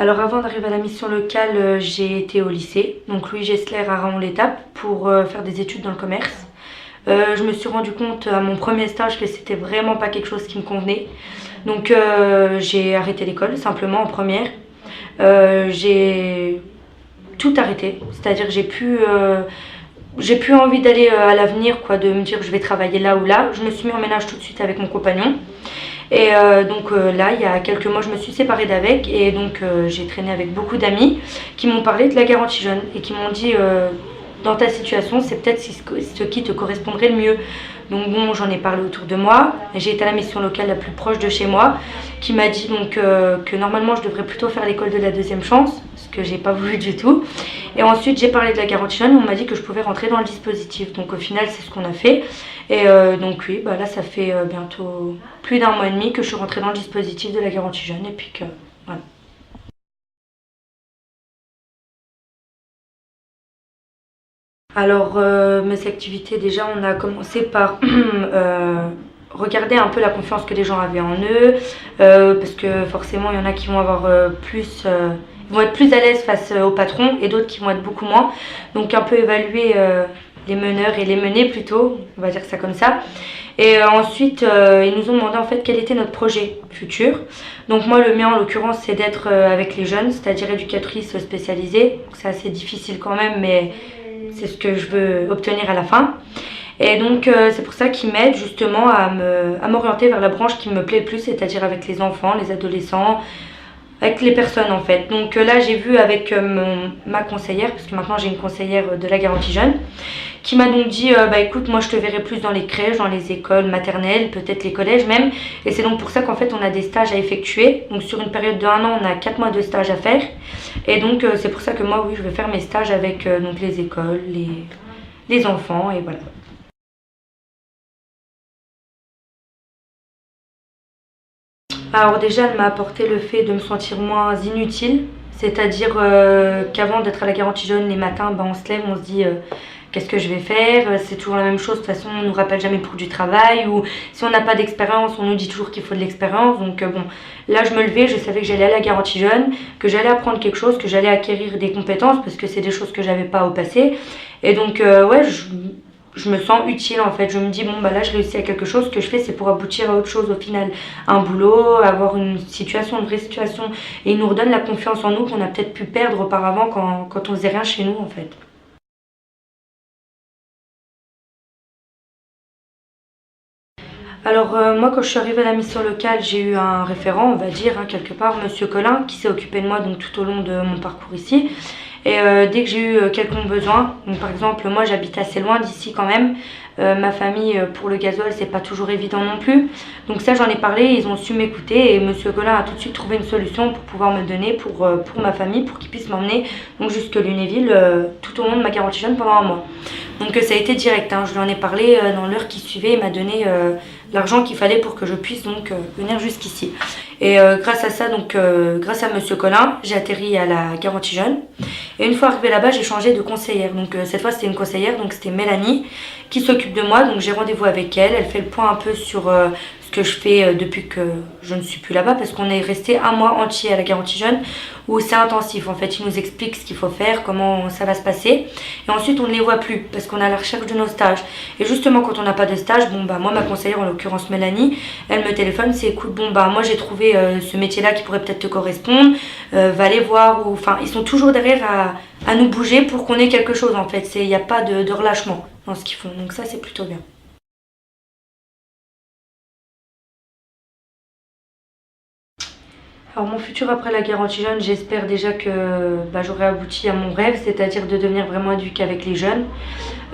Alors avant d'arriver à la mission locale, j'ai été au lycée, donc Louis Gessler à Raon-l'Étape, pour faire des études dans le commerce. Je me suis rendu compte à mon premier stage que c'était vraiment pas quelque chose qui me convenait. Donc j'ai arrêté l'école simplement en première. J'ai tout arrêté, c'est-à-dire que j'ai plus envie d'aller à l'avenir, quoi, de me dire je vais travailler là ou là. Je me suis mis en ménage tout de suite avec mon compagnon. Et donc là, il y a quelques mois, je me suis séparée d'avec et donc j'ai traîné avec beaucoup d'amis qui m'ont parlé de la garantie jeune et qui m'ont dit dans ta situation, c'est peut-être ce qui te correspondrait le mieux. Donc bon, j'en ai parlé autour de moi. J'ai été à la mission locale la plus proche de chez moi qui m'a dit donc que normalement je devrais plutôt faire l'école de la deuxième chance, ce que j'ai pas voulu du tout. Et ensuite j'ai parlé de la garantie jeune et on m'a dit que je pouvais rentrer dans le dispositif. Donc au final c'est ce qu'on a fait. Et donc oui, bah là ça fait bientôt plus d'un mois et demi que je suis rentrée dans le dispositif de la garantie jeune et puis que voilà. Alors mes activités, déjà on a commencé par regarder un peu la confiance que les gens avaient en eux, parce que forcément il y en a qui vont avoir ils vont être plus à l'aise face au patron et d'autres qui vont être beaucoup moins. Donc un peu évaluer les meneurs et les menés plutôt, on va dire ça comme ça. Et ensuite ils nous ont demandé en fait quel était notre projet futur. Donc moi le mien en l'occurrence c'est d'être avec les jeunes, c'est-à-dire éducatrice spécialisée. C'est assez difficile quand même mais c'est ce que je veux obtenir à la fin. Et donc c'est pour ça qu'ils m'aident justement à m'orienter vers la branche qui me plaît le plus, c'est-à-dire avec les enfants, les adolescents, avec les personnes en fait. Donc là j'ai vu avec ma conseillère, parce que maintenant j'ai une conseillère de la garantie jeune, qui m'a donc dit bah écoute, moi je te verrai plus dans les crèches, dans les écoles maternelles, peut-être les collèges même. Et c'est donc pour ça qu'en fait on a des stages à effectuer. Donc sur une période de 1 an on a 4 mois de stage à faire. Et donc c'est pour ça que moi oui je vais faire mes stages avec donc les écoles, les enfants et voilà. Alors déjà, elle m'a apporté le fait de me sentir moins inutile. C'est-à-dire qu'avant d'être à la garantie jeune, les matins, bah, on se lève, on se dit qu'est-ce que je vais faire. C'est toujours la même chose, de toute façon on ne nous rappelle jamais pour du travail. Ou si on n'a pas d'expérience, on nous dit toujours qu'il faut de l'expérience. Donc bon, là je me levais, je savais que j'allais à la garantie jeune, que j'allais apprendre quelque chose, que j'allais acquérir des compétences, parce que c'est des choses que j'avais pas au passé. Et donc ouais, je me sens utile en fait. Je me dis bon bah là je réussis à quelque chose, ce que je fais c'est pour aboutir à autre chose au final. Un boulot, avoir une situation, une vraie situation. Et il nous redonne la confiance en nous qu'on a peut-être pu perdre auparavant quand on faisait rien chez nous en fait. Alors moi quand je suis arrivée à la mission locale, j'ai eu un référent, on va dire, hein, quelque part, Monsieur Collin, qui s'est occupé de moi donc tout au long de mon parcours ici. Et dès que j'ai eu quelconque besoin, donc par exemple moi j'habite assez loin d'ici quand même, ma famille pour le gasoil c'est pas toujours évident non plus. Donc ça j'en ai parlé, ils ont su m'écouter et Monsieur Collin a tout de suite trouvé une solution pour pouvoir me donner pour ma famille, pour qu'il puisse m'emmener donc jusque Lunéville tout au long de ma garantie jeune pendant 1 mois. Donc ça a été direct, hein, je lui en ai parlé dans l'heure qui suivait, il m'a donné l'argent qu'il fallait pour que je puisse donc venir jusqu'ici. Et grâce à ça, donc grâce à Monsieur Collin, j'ai atterri à la garantie jeune. Et une fois arrivée là-bas, j'ai changé de conseillère. Donc cette fois c'était une conseillère, donc c'était Mélanie qui s'occupe de moi. Donc j'ai rendez-vous avec elle, elle fait le point un peu sur ce que je fais depuis que je ne suis plus là-bas, parce qu'on est resté 1 mois entier à la garantie jeune où c'est intensif en fait. Ils nous expliquent ce qu'il faut faire, comment ça va se passer, et ensuite on ne les voit plus parce qu'on est à la recherche de nos stages. Et justement quand on n'a pas de stage, bon bah moi ma conseillère en l'occurrence Mélanie, elle me téléphone, c'est écoute bon bah moi j'ai trouvé ce métier là qui pourrait peut-être te correspondre, va aller voir, ou enfin ils sont toujours derrière à nous bouger pour qu'on ait quelque chose en fait. Il n'y a pas de relâchement dans ce qu'ils font, donc ça c'est plutôt bien. Alors mon futur après la garantie jeune, j'espère déjà que bah, j'aurai abouti à mon rêve, c'est-à-dire de devenir vraiment éduquée avec les jeunes.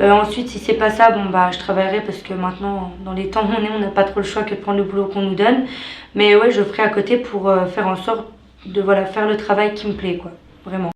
Ensuite, si c'est pas ça, bon bah je travaillerai parce que maintenant, dans les temps où on est, on n'a pas trop le choix que de prendre le boulot qu'on nous donne. Mais ouais, je ferai à côté pour faire en sorte de voilà, faire le travail qui me plaît, quoi, vraiment.